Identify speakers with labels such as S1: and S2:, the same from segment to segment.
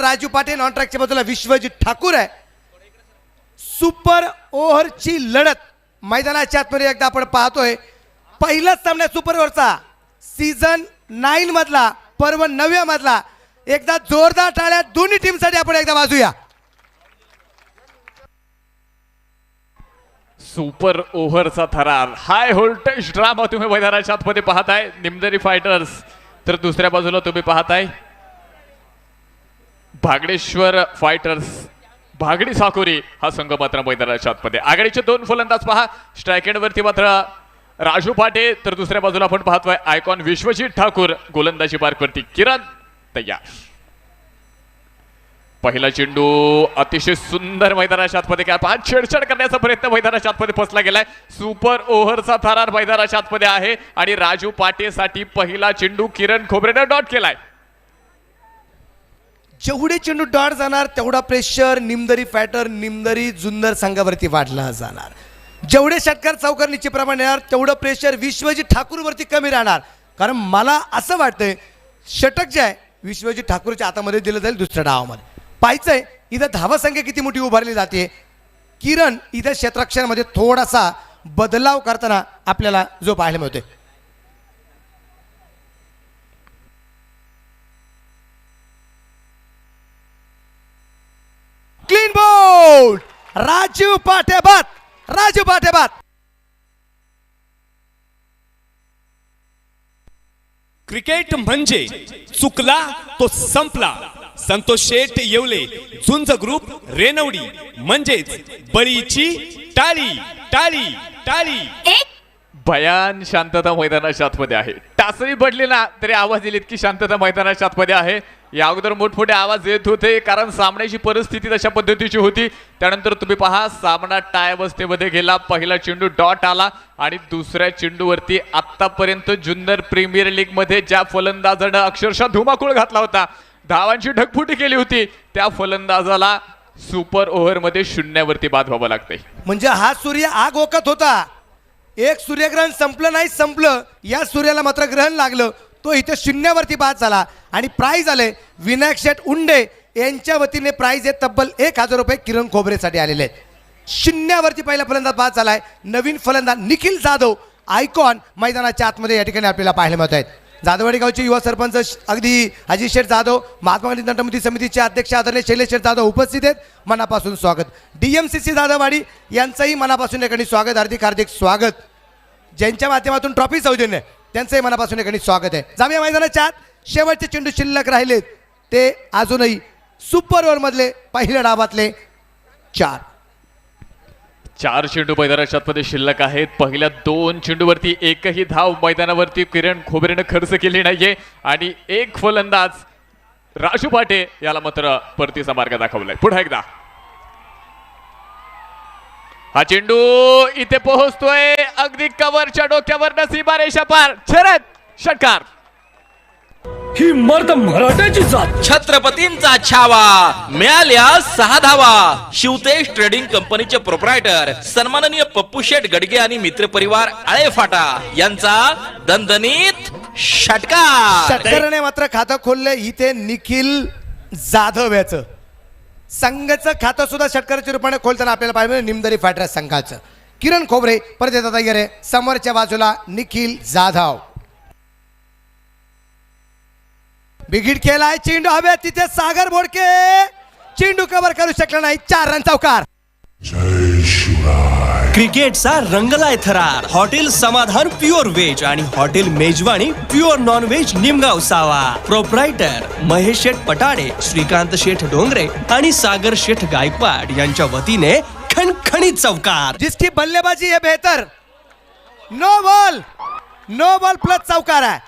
S1: राजू पाटे नॉन ट्रॅकच्या बाजूला विश्वजित ठाकूर आहे. सुपर ओव्हरची लढत मैदानाच्या आतमध्ये एकदा आपण पाहतोय. पहिलाच सामना सुपर ओव्हरचा सीझन 9 मधला पर्व 9व्या मधला. एकदा जोरदार टाळ्या दोन्ही टीमसाठी आपण एकदा वाजूया.
S2: सुपर ओव्हरचा थरार हाय व्होल्टेज ड्रामा तुम्ही मैदानाच्या आतमध्ये पाहताय. निमदरी फायटर्स तर दुसऱ्या बाजूला तुम्ही पाहताय भागडेश्वर फायटर्स भागडी साकोरी हा संघ मात्र मैदानाच्या आतमध्ये. आघाडीचे दोन फलंदाज पहा. स्ट्राईक एंड वरती मात्र राजू पाटे तर दुसऱ्या बाजूला आपण पाहतोय आयकॉन विश्वजित ठाकूर. गोलंदाजी मार्कवरती किरण तयार. पहिला चेंडू अतिशय सुंदर मैदानाच्या आतमध्ये काय पहा छेडछाड करण्याचा प्रयत्न मैदानाच्या आतमध्ये फसला गेलाय. सुपर ओव्हरचा थरार मैदानाच्या आतमध्ये आहे आणि राजू पाटेसाठी पहिला चेंडू किरण खोबरेने डॉट केलाय.
S1: जेवढे चेंडू डॉट जाणार तेवढा प्रेशर निमदरी फायटर निमदरी जुन्नर संघावरती वाढला जाणार. जेवढे षटकार चौकार निश्चितप्रमाणे येणार तेवढं प्रेशर विश्वजित ठाकूरवरती कमी राहणार. कारण मला असं वाटतंय षटक जे आहे विश्वजित ठाकूरच्या हातामध्ये दिलं जाईल दुसऱ्या डावामध्ये. पाहायचंय इथं धावसंख्या किती मोठी उभारली जाते. किरण इथं क्षेत्ररक्षणामध्ये थोडासा बदलाव करताना आपल्याला जो पाहायला मिळतोय. क्लीन बोल्ड राजू पाटे बाद. राजू पाटे बाद.
S3: क्रिकेट म्हणजे चुकला तो संपला. संतोष शेठ येवले झुंज ग्रुप रेनवडी म्हणजेच बळीची टाळी टाळी टाळी.
S2: भयान शांतता मैदानाच्या आतमध्ये आहे. टाचणी पडली ना तरी आवाज येईल इतकी शांतता मैदानाच्या आतमध्ये आहे. या अगोदर मोठमोठे आवाज येत होते कारण सामन्याची परिस्थिती तशा पद्धतीची होती. त्यानंतर तुम्ही पहा सामना टाय अवस्थेमध्ये गेला. पहिला चेंडू डॉट आला आणि दुसऱ्या चेंडूवरती आतापर्यंत जुन्नर प्रीमियर लीग मध्ये ज्या फलंदाजानं अक्षरशः धुमाकूळ घातला होता धावांची ढगफुटी केली होती त्या फलंदाजाला सुपर ओव्हर मध्ये शून्यावरती बाद व्हावं लागतंय.
S1: म्हणजे हा सूर्य आग ओकत होता. एक सूर्यग्रहण संपलं नाही संपलं या सूर्याला मात्र ग्रहण लागलं. तो इथे शून्यावरती बाद झाला आणि प्राइज आले विनायक शेठ उंडे यांच्या वतीने प्राइज आहे तब्बल 1000 रुपये किरण खोबरेसाठी आलेले आहेत. शून्यावरती पहिला फलंदाज बाद झालाय. नवीन फलंदाज निखिल जाधव आयकॉन मैदानाच्या आतमध्ये या ठिकाणी आपल्याला पाहायला मिळत आहेत. जाधववाडी गावचे युवा सरपंच अगदी अजित शेठ जाधव महात्मा गांधी दंडमुक्ती समितीचे अध्यक्ष आदरणीय शैलेश शेठ जाधव उपस्थित आहेत. मनापासून स्वागत. DMCC जाधववाडी यांचंही मनापासून या ठिकाणी स्वागत. हार्दिक हार्दिक स्वागत. ज्यांच्या माध्यमातून ट्रॉफी सौजन्य त्यांचंही मनापासून या ठिकाणी स्वागत आहे. जाऊया मैदानाच्या आत. शेवटचे चेंडू शिल्लक राहिलेत ते अजूनही सुपर ओव्हर मधले पहिल्या डावातले
S2: 4 चेंडू मैदानाच्या आतमध्ये शिल्लक आहेत. पहिल्या 2 चेंडूवरती एकही धाव मैदानावरती किरण खोबरेने खर्च केली नाहीये आणि एक फलंदाज राजू पाटे याला मात्र परतीचा मार्ग दाखवलाय. पुन्हा एकदा हा चेंडू इथे पोहोचतोय अगदी कव्हरच्या डोक्यावर सीमारेषा पार. शरद षटकार.
S4: ही मर्द मराठ्याची जात.
S5: छत्रपतींचा छावा मिळाल्या 6 धावा. शिवतेज ट्रेडिंग कंपनीचे प्रोप्रायटर सन्माननीय पप्पू शेठ गडगे आणि मित्र परिवार आळेफाटा यांचा दणदणीत षटकार.
S1: षटकाराने मात्र खातं खोलले इथे निखिल जाधव याचं. संघाचं खातं सुद्धा षटकाराच्या रूपाने खोलताना आपल्याला पाहिजे निमदरी फायटर्स संघाचं. किरण खोबरे परत येतात तयार. समोरच्या बाजूला निखिल जाधव. बिघिड खेळाय चेंडू हवे तिथे सागर बोडके चेंडू कव्हर करू शकला नाही. 4 रन चौकार.
S4: क्रिकेटचा रंगलाय थरार. हॉटेल समाधान प्युअर व्हेज आणि हॉटेल मेजवानी प्युअर नॉन व्हेज निमगाव सावा. प्रोप्रायटर महेश शेठ पटाडे श्रीकांत शेठ डोंगरे आणि सागर शेठ गायकवाड यांच्या वतीने खणखणीत चौकार.
S1: जिसकी बल्लेबाजी है बेहतर नो बॉल प्लस चौकार है.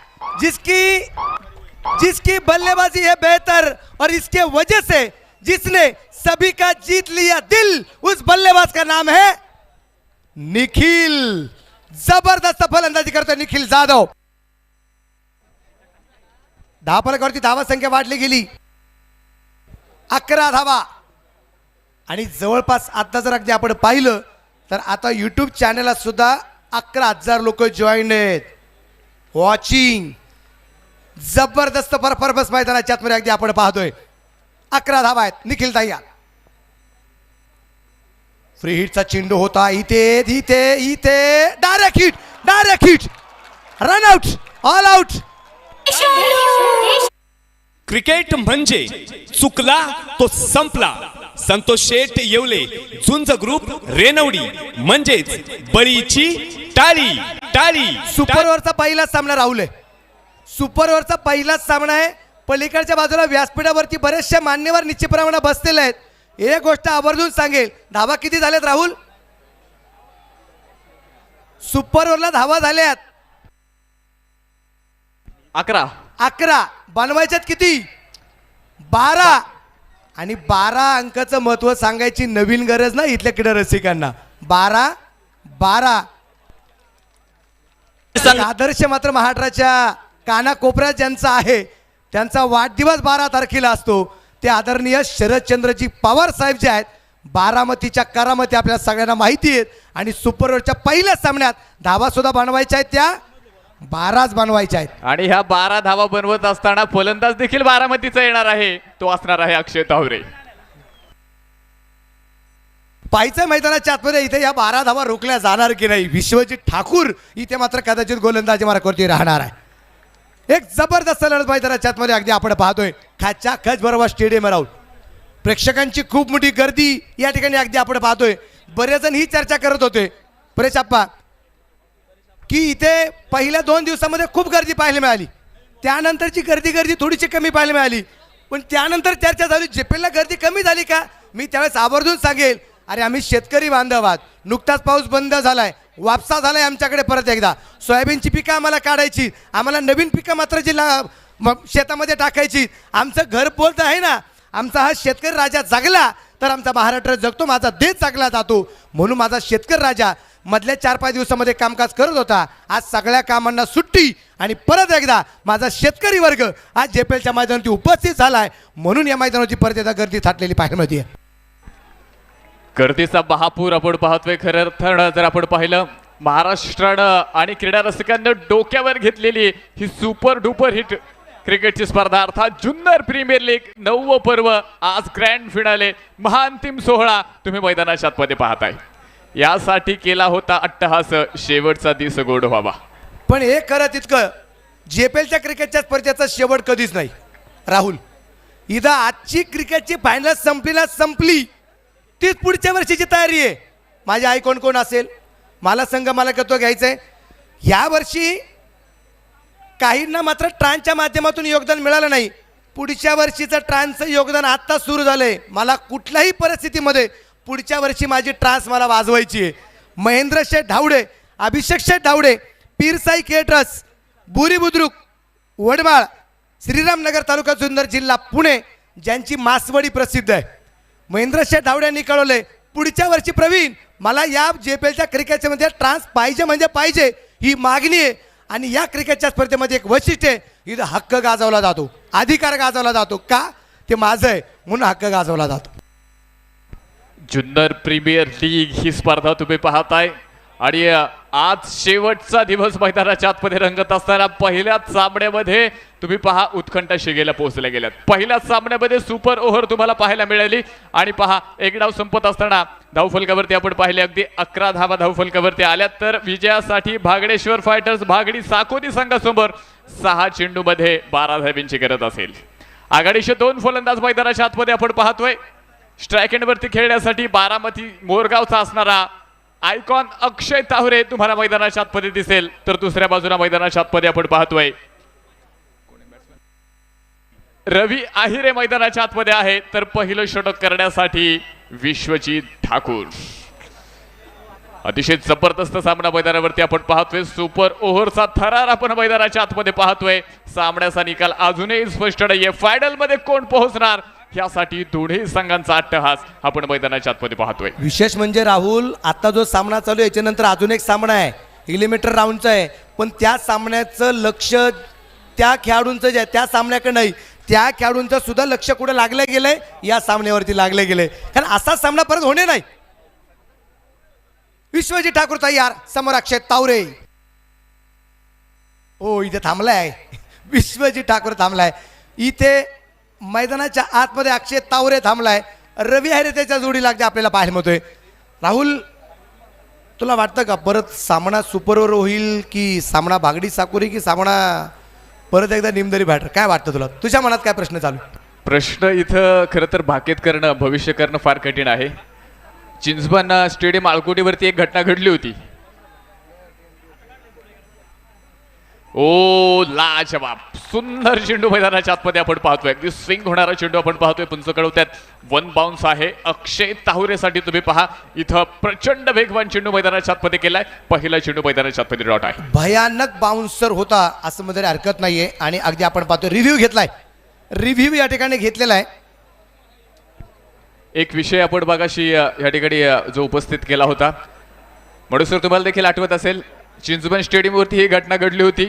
S1: जिसकी बल्लेबाजी है बेहतर और इसके वजह से जिसने सभी का जीत लिया दिल उस बल्लेबाज का नाम है निखिल. जबरदस्त फलंदाजी करतो निखिल जाधव. धावफलकावरती धावा संख्या वाढली गेली 11 धावा आणि जवळपास आता जर अगदी आपण पाहिलं तर आता यूट्यूब चॅनलला सुद्धा 11,000 लोक जॉईन आहेत वॉचिंग. जबरदस्त परफॉर्मन्स मैदानाच्या आतमध्ये अगदी आपण पाहतोय. 11 धावा आहेत. निखिल तयार. फ्री हिटचा चेंडू होता इथे इथे इथे direct hit run out all out.
S3: Cricket म्हणजे चुकला तो संपला. संतोष शेठ येवले, झुंज ग्रुप, रेनवडी म्हणजेच बळीची टाळी. टाळी.
S1: सुपर ओव्हरचा पहिलाच सामना राहुल आहे. सुपर ओव्हरचा पहिलाच सामना आहे. पलीकडच्या बाजूला व्यासपीठावरती बरेचसे मान्यवर निश्चितप्रमाणे बसलेले आहेत. एक गोष्ट आवर्जून सांगेल, धावा किती झाल्यात राहुल? सुपर ओव्हरला धावा झाल्यात 11. बनवायच्यात किती? 12. आणि 12 अंकाचं महत्व सांगायची नवीन गरज नाही इथल्या क्रीडा रसिकांना. 12. आदर्श मात्र महाराष्ट्राच्या कानाकोपऱ्यात ज्यांचा आहे त्यांचा वाढदिवस 12 तारखेला असतो. ते आदरणीय शरदचंद्रजी पवार साहेब जे आहेत, बारामतीच्या करामती आपल्या सगळ्यांना माहिती आहेत. आणि सुपर ओव्हरच्या पहिल्याच सामन्यात धावा सुद्धा बनवायच्या आहेत, त्या 12च बनवायच्या आहेत.
S2: आणि ह्या 12 धावा बनवत असताना फलंदाज देखील बारामतीचा येणार आहे. तो असणार आहे अक्षय तावरे.
S1: पायच्या मैदानाच्या आतमध्ये इथे या 12 धावा रोखल्या जाणार की नाही. विश्वजित ठाकूर इथे मात्र कदाचित गोलंदाजी मार्गावरती राहणार आहे. एक जबरदस्त लढत मैदानाच्या आतमध्ये अगदी आपण पाहतोय. खाच्या खच बरोबर स्टेडियम राहून प्रेक्षकांची खूप मोठी गर्दी या ठिकाणी अगदी आपण पाहतोय. बरेच जण ही चर्चा करत होते परेश आप्पा की इथे पहिल्या 2 दिवसामध्ये खूप गर्दी पाहायला मिळाली, त्यानंतरची गर्दी थोडीशी कमी पाहायला मिळाली. पण त्यानंतर चर्चा झाली जेपेलला गर्दी कमी झाली का? मी त्यावेळेस आवर्जून सांगेल, अरे आम्ही शेतकरी बांधव आहात. नुकताच पाऊस बंद झालाय, वापसा झालाय आमच्याकडे परत एकदा. सोयाबीनची पिकं आम्हाला काढायची, आम्हाला नवीन पिकं मात्र जी शेतामध्ये टाकायची. आमचं घर बोलत आहे ना, आमचा हा शेतकरी राजा जगला तर आमचा महाराष्ट्र जगतो, माझा देश जगला जातो. म्हणून माझा शेतकरी राजा मधल्या 4-5 दिवसामध्ये कामकाज करत होता. आज सगळ्या कामांना सुट्टी आणि परत एकदा माझा शेतकरी वर्ग आज जेपेलच्या मैदानावरती उपस्थित झालाय. म्हणून या मैदानावरती परत एकदा गर्दी थाटलेली पाहायला मिळते.
S2: गर्दीचा महापूर आपण पाहतोय. खरं तर जर आपण पाहिलं, महाराष्ट्रानं आणि क्रीडा रसिकांना डोक्यावर घेतलेली ही सुपर डुपर हिट क्रिकेटची स्पर्धा अर्थात जुन्नर प्रीमियर लीग 9वं पर्व, आज ग्रँड फिनाले, महाअंतिम सोहळा तुम्ही मैदानाच्या आतमध्ये पाहताय. यासाठी केला होता अट्टहास, शेवटचा दिवस गोड व्हावा.
S1: पण हे खरं तितकं जेपेलच्या क्रिकेटच्या स्पर्धेचा शेवट कधीच नाही राहुल. इथं आजची क्रिकेटची फायनल संपली तीच पुढच्या वर्षीची तयारी आहे. माझी आई कोण असेल, मला संघ मला करतो घ्यायचं आहे. ह्या वर्षी काहींना मात्र ट्रान्सच्या माध्यमातून योगदान मिळालं नाही. पुढच्या वर्षीचं ट्रान्सचं योगदान आत्ता सुरू झालंय. मला कुठल्याही परिस्थितीमध्ये पुढच्या वर्षी माझी ट्रान्स मला वाजवायची आहे. महेंद्र शेठ धावडे, अभिषेक शेठ धावडे, पीरसाई केटरस, बुरी बुद्रुक, वडमाळ, श्रीरामनगर तालुका जुन्नर जिल्हा पुणे, ज्यांची मासवडी प्रसिद्ध आहे. महेंद्र शेठ धावडे यांनी कळवलंय पुढच्या वर्षी प्रवीण मला या जेपेलच्या क्रिकेटमध्ये ट्रान्स पाहिजे म्हणजे पाहिजे, ही मागणी आहे. आणि या क्रिकेटच्या स्पर्धेमध्ये एक वैशिष्ट्य आहे, इथं हक्क गाजवला जातो, अधिकार गाजवला जातो. का? ते माझं आहे म्हणून हक्क गाजवला जातो.
S2: जुन्नर प्रीमियर लीग ही स्पर्धा तुम्ही पाहताय आणि आज शेवटचा दिवस मैदानाच्या आतमध्ये रंगत असताना पहिल्याच सामन्यामध्ये तुम्ही पहा उत्कंठा शिगेला पोहोचल्या गेल्यात. पहिल्याच सामन्यामध्ये सुपर ओव्हर तुम्हाला पाहायला मिळाली आणि पहा एक डाव संपत असताना धावफलकावरती आपण पाहिले अगदी 11 धावा धावफलकावरती आल्यात. तर विजयासाठी भागडेश्वर फायटर्स भागडी साकोदी संघासमोर 6 चेंडूमध्ये 12 धाबींची गरज असेल. आघाडीचे 2 फलंदाज मैदानाच्या आतमध्ये आपण पाहतोय. स्ट्राईक एंडवरती खेळण्यासाठी बारामती मोरगावचा असणारा आयकॉन अक्षय तावरे तुम्हाला मैदानाच्या आतमध्ये दिसेल. तर दुसऱ्या बाजूला मैदानाच्या आतमध्ये आपण पाहतोय रवी आहिरे मैदानाच्या आतमध्ये आहे. तर पहिलं षटक करण्यासाठी विश्वजित ठाकूर. अतिशय जबरदस्त सामना मैदानावरती आपण पाहतोय. सुपर ओव्हरचा थरार आपण मैदानाच्या आतमध्ये पाहतोय. सामन्याचा निकाल अजूनही स्पष्ट नाहीये. फायनल मध्ये कोण पोहोचणार यासाठी दोन्ही संघांचा अट्टहास आपण मैदानाच्या आतमध्ये पाहतोय.
S1: विशेष म्हणजे राहुल, आता जो सामना चालू आहे याच्यानंतर अजून एक सामना आहे, एलिमिनेटर राऊंडचा आहे. पण त्या सामन्याचं लक्ष त्या खेळाडूंचं जे आहे त्या सामन्याकडे नाही, त्या खेळाडूंचं सुद्धा लक्ष कुठे लागलं गेलंय, या सामन्यावरती लागलं गेलंय. कारण असा सामना परत होणे नाही. विश्वजित ठाकूर तयार, समोर अक्षय तावरे. हो इथे थांबलाय विश्वजित ठाकूर थांबलाय. इथे मैदानाच्या आतमध्ये अक्षय तावरे थांबलाय, रवी हरे त्याच्या जोडी लागते आपल्याला पाहायला मिळतोय. राहुल, तुला वाटतं का परत सामना सुपरवर होईल की सामना भागडी साकोरी की सामना परत एकदा निमदरी बॅटर? काय वाटतं तुला? तुझ्या मनात काय प्रश्न चालू?
S2: प्रश्न इथं खरं तर भाकेत करणं, भविष्य करणं फार कठीण आहे. चिंचबन स्टेडियम आळकोटीवरती एक घटना घडली होती. ओ लाजवाब सुंदर चेंडू मैदानाच्या आतमध्ये आपण पाहतोय. अगदी स्विंग होणारा चेंडू आपण पाहतोय. पंच कळवत्यात वन बाउन्स आहे. अक्षय ताहुरेसाठी तुम्ही पहा, इथं प्रचंड वेगवान चेंडू मैदानाच्या आतमध्ये केलाय. पहिला चेंडू मैदानाच्या आतमध्ये डॉट आहे.
S1: भयानक बाउन्सर होता असं मध्ये हरकत नाहीये. आणि अगदी आपण पाहतोय रिव्ह्यू घेतलाय, रिव्ह्यू या ठिकाणी घेतलेला आहे.
S2: एक विषय आपण बघाशी या ठिकाणी जो उपस्थित केला होता, म्हणून सर तुम्हाला देखील आठवत असेल, चिंचबन स्टेडियमवरती ही घटना घडली होती.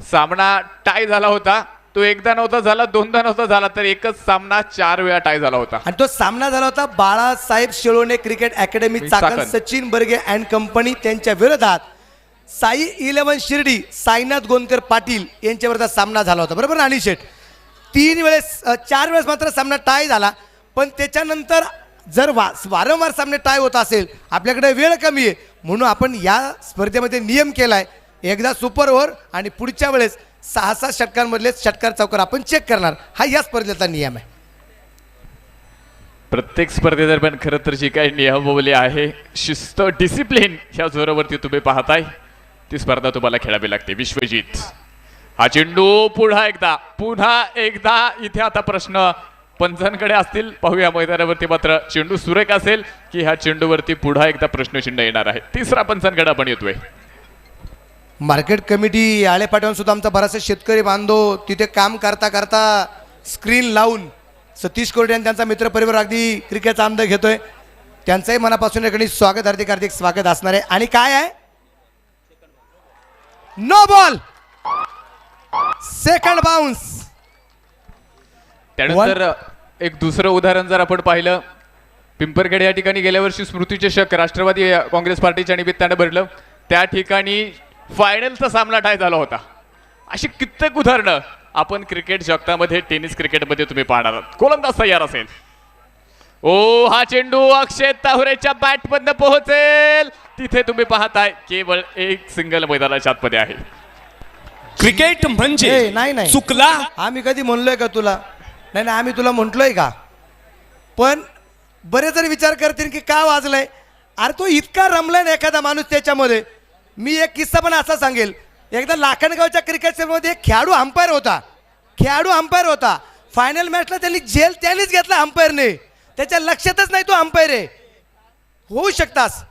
S2: सामना टाय झाला होता. तो एकदा नव्हता झाला, दोनदा नव्हता झाला, तर एकच सामना 4 वेळा टाय झाला होता.
S1: आणि तो सामना झाला होता Balasaheb Shelone cricket academy Chakan,
S2: Chakan.
S1: Sachin Barge and company त्यांच्या विरोधात साई 11 शिर्डी साईनाथ गोंदकर पाटील यांच्यावरचा सामना झाला होता. बरोबर ना अनिल शेठ? 4 वेळेस मात्र सामना टाय झाला. पण त्याच्यानंतर जर वारंवार सामने टाय होत असेल, आपल्याकडे वेळ कमी आहे, म्हणून आपण या स्पर्धेमध्ये नियम केलाय, एकदा सुपर ओव्हर आणि पुढच्या वेळेस 6-6 षटकांमधले षटकार चौकार आपण चेक करणार. हा या स्पर्धेचा नियम आहे.
S2: प्रत्येक स्पर्धेदरम्यान खरं तर जी काही नियमावली आहे, शिस्त, डिसिप्लिन, ह्या जोरावरती तुम्ही पाहताय, ती स्पर्धा तुम्हाला खेळावी लागते. विश्वजित, हा चेंडू पुन्हा एकदा इथे आता प्रश्न पंचांकडे असतील. पाहूया मैदानावरती मात्र चेंडू सुरेख असेल की ह्या चेंडूवरती पुन्हा एकदा प्रश्नचिन्ह येणार आहे. तिसरा पंचांकडे आपण येतोय.
S1: मार्केट कमिटी आळेपाट्यावर सुद्धा आमचा बराचसा शेतकरी बांधव तिथे काम करता करता स्क्रीन लावून सतीश कोरडे आणि त्यांचा मित्रपरिवार अगदी क्रिकेटचा आनंद घेतोय. त्यांचंही मनापासून याकडे स्वागत, हार्दिक हार्दिक स्वागत असणार आहे. आणि काय आहे, नो बॉल, सेकंड बाउन्स.
S2: त्यानंतर एक दुसरं उदाहरण जर आपण पाहिलं, पिंपरखेड या ठिकाणी गेल्या वर्षी स्मृती चषक राष्ट्रवादी काँग्रेस पार्टीच्या निमित्तानं भरलं. त्या ठिकाणी फायनलचा सामना टाय झाला होता. अशी कित्येक उदाहरणं आपण क्रिकेट जगतामध्ये, टेनिस क्रिकेटमध्ये तुम्ही पाहणार आहात. गोलंदाज तयार असेल. ओ, हा चेंडू अक्षय ताहुरेच्या बॅटमधनं पोहोचेल. तिथे तुम्ही पाहताय केवळ एक सिंगल मैदानाच्या आतमध्ये आहे.
S3: क्रिकेट म्हणजे
S1: नाही
S3: चुकला.
S1: आम्ही कधी म्हणलोय का तुला? नाही, आम्ही तुला म्हटलोय का? पण बरेच जण विचार करतील की का वाजलंय. अरे तो इतका रमलाय ना एखादा माणूस त्याच्यामध्ये. मी एक किस्सा पण असा सांगेल. एकदा लाखनगावच्या क्रिकेट सेवेमध्ये एक खेळाडू अंपायर होता. फायनल मॅचला त्यानेच घेतला अंपायरने. त्याच्या लक्षातच नाही तो अंपायर आहे. होऊ शकतास.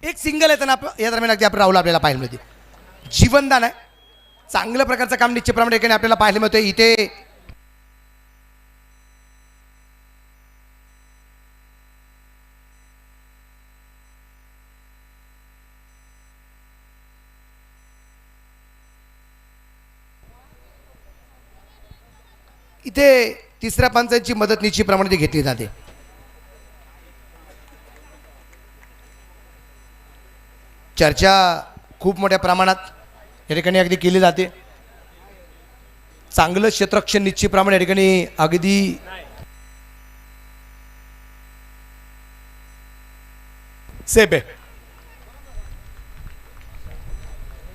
S1: एक सिंगल येताना या दरम्यान अगदी आपण राहुल आपल्याला पाहायला मिळते. जीवनदान आहे, चांगल्या प्रकारचं काम निश्चितप्रमाणे ठिकाणी आपल्याला पाहायला मिळतंय. इथे तिसऱ्या पंचांची मदत निश्चितप्रमाणे घेतली जाते. चर्चा खूप मोठ्या प्रमाणात या ठिकाणी अगदी केली जाते. चांगलं क्षेत्ररक्षण निश्चितप्रमाणे या ठिकाणी अगदी सेफ आहे.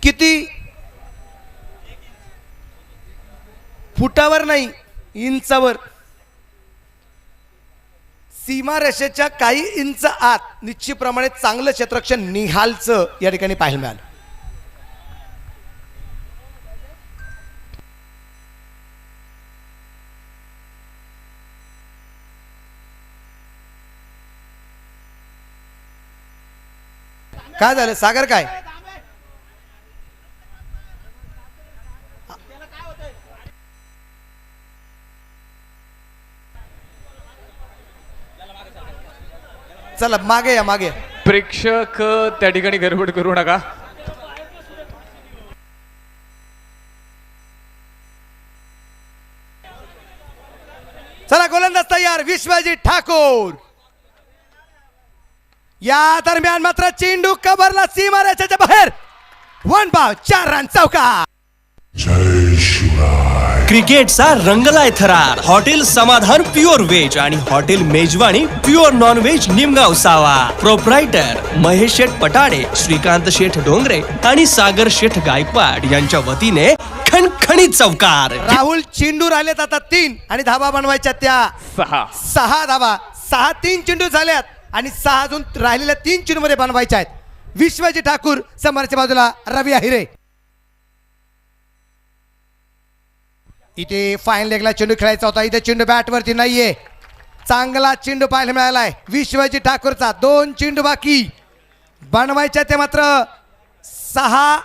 S1: किती फुटावर नाही, इंचावर, सीमारेषेच्या काही इंच आत निश्चितप्रमाणे चांगलं क्षेत्ररक्षण निहालचं या ठिकाणी पाहायला मिळालं. काय झालं सागर? काय चला मागे या, मागे.
S2: प्रेक्षक त्या ठिकाणी गडबड करू नका.
S1: चला गोलंदाज तयार विश्वजित ठाकूर. या दरम्यान मात्र चेंडू कव्हरला सीमारेषेच्या बाहेर. 1 बाव 4 रन चौकार.
S4: क्रिकेटचा रंगलाय थरार. हॉटेल समाधान प्युअर व्हेज आणि हॉटेल मेजवानी प्युअर नॉन व्हेज निमगाव सावा. प्रोप्रायटर महेश शेठ पटाडे, श्रीकांत शेठ डोंगरे आणि सागर शेठ गायकवाड यांच्या वतीने खणखणीत चौकार.
S1: राहुल चेंडू राहिलेत आता 3 आणि धाबा बनवायच्या त्या 6 धाबा. 6-3 चेंडू झाल्यात आणि 6 अजून राहिलेल्या 3 चेंडू मध्ये बनवायच्या आहेत. विश्वजित ठाकूर समोरच्या बाजूला रवी अहिरे. इथे फाईन लेगला चेंडू खेळायचा होता. इथे चेंडू बॅट वरती नाहीये. चांगला चेंडू पाहायला मिळालाय विश्वजित ठाकूरचा. 2 चेंडू बाकी बनवायच्या ते मात्र 6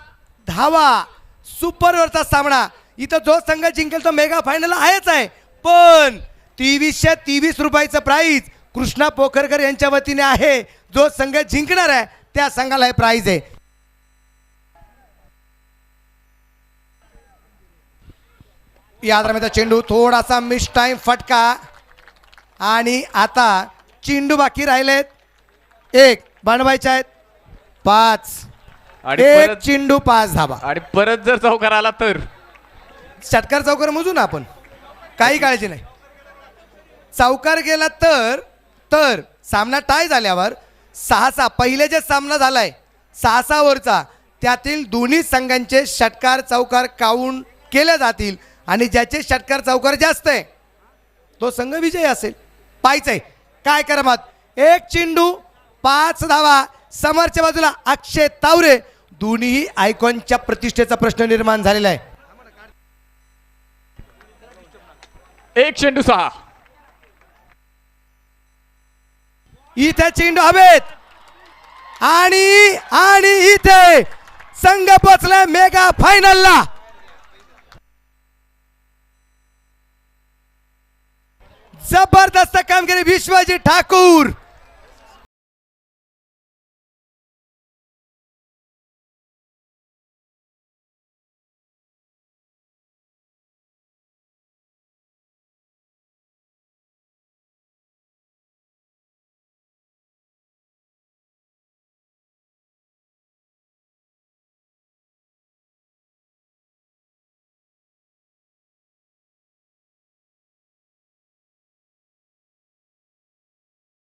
S1: धावा. सुपरवरचा सामना. इथं जो संघ जिंकेल तो मेगा फायनल आहेच आहे. पण 2323 रुपयाचं प्राइज कृष्णा पोखरकर यांच्या वतीने आहे. जो संघ जिंकणार आहे त्या संघाला हे प्राइज आहे. या दरम्यान चेंडू थोडासा मिस टाइम फटका आणि आता चेंडू बाकी राहिलेत. 1 बनवायचे आहेत 5
S2: आणि
S1: 1
S2: परत
S1: चेंडू 5 धाबा.
S2: आणि परत जर चौकार आला तर
S1: षटकार चौकार मोजू ना आपण. काही काळजी नाही. चौकार गेला तर सामना टाय झाल्यावर 6-6 पहिले जे सामना झालाय 6-6 वरचा त्यातील दोन्ही संघांचे षटकार चौकार काउंट केले जातील आणि ज्याचे षटकार चौकार जास्त आहे तो संघ विजयी असेल. पाहायचंय काय करा मत. 1 चेंडू 5 धावा. समोरच्या बाजूला अक्षय तावरे. दोन्ही आयकॉनच्या प्रतिष्ठेचा प्रश्न निर्माण झालेला आहे.
S2: 1 चेंडू 6.
S1: इथे चेंडू हवेत आणि इथे संघ पोचलाय मेगा फायनलला. जबरदस्त कामगिरी विश्वजित ठाकूर.